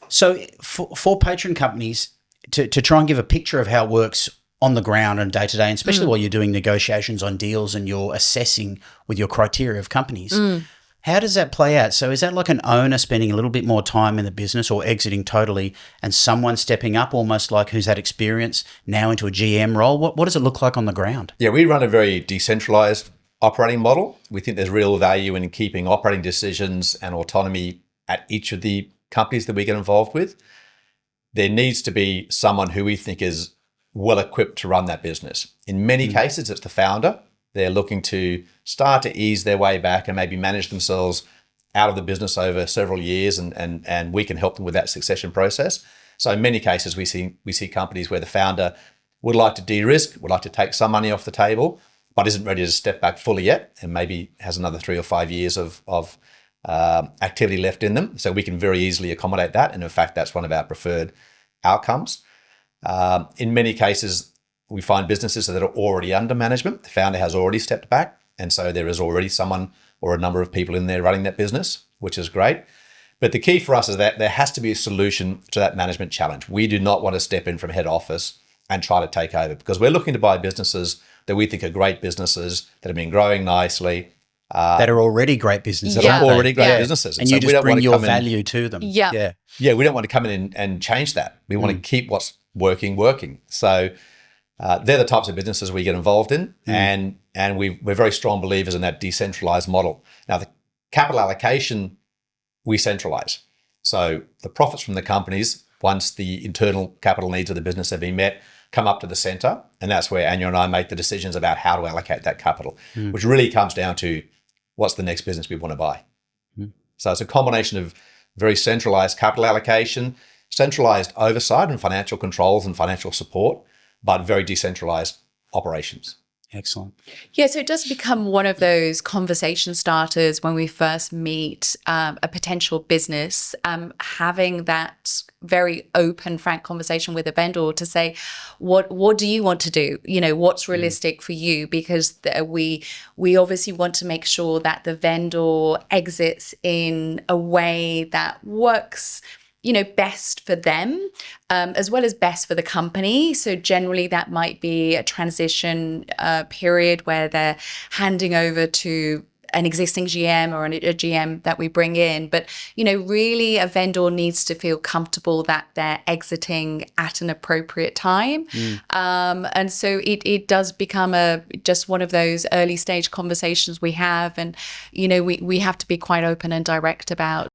So for Patron companies, to try and give a picture of how it works on the ground and day to day, and especially while you're doing negotiations on deals and you're assessing with your criteria of companies, how does that play out? So is that like an owner spending a little bit more time in the business or exiting totally and someone stepping up almost like who's had experience now into a GM role? What does it look like on the ground? Yeah, we run a very decentralized operating model. We think there's real value in keeping operating decisions and autonomy at each of the companies that we get involved with. There needs to be someone who we think is well equipped to run that business. In many cases, it's the founder. They're looking to start to ease their way back and maybe manage themselves out of the business over several years, and we can help them with that succession process. So in many cases, we see companies where the founder would like to de-risk, would like to take some money off the table, but isn't ready to step back fully yet, and maybe has another 3 or 5 years of activity left in them. So we can very easily accommodate that. And in fact, that's one of our preferred outcomes. In many cases, we find businesses that are already under management. The founder has already stepped back. And so there is already someone or a number of people in there running that business, which is great. But the key for us is that there has to be a solution to that management challenge. We do not want to step in from head office and try to take over, because we're looking to buy businesses that we think are great businesses that have been growing nicely. That are already great businesses. That are already great businesses. And so you just bring your value to them. Yeah. Yeah, we don't want to come in and change that. We want to keep what's working. So they're the types of businesses we get involved in, and we're very strong believers in that decentralized model. Now, the capital allocation, we centralize. So the profits from the companies, once the internal capital needs of the business have been met, come up to the center, and that's where Anya and I make the decisions about how to allocate that capital, which really comes down to what's the next business we want to buy. So it's a combination of very centralized capital allocation, centralized oversight and financial controls and financial support, but very decentralized operations. Excellent. Yeah, so it does become one of those conversation starters when we first meet a potential business, having that very open, frank conversation with a vendor to say, what do you want to do? You know, what's realistic for you? Because we obviously want to make sure that the vendor exits in a way that works, you know, best for them, as well as best for the company. So generally that might be a transition period where they're handing over to an existing GM or a GM that we bring in. But, you know, really a vendor needs to feel comfortable that they're exiting at an appropriate time. And so it does become just one of those early stage conversations we have. And, you know, we have to be quite open and direct about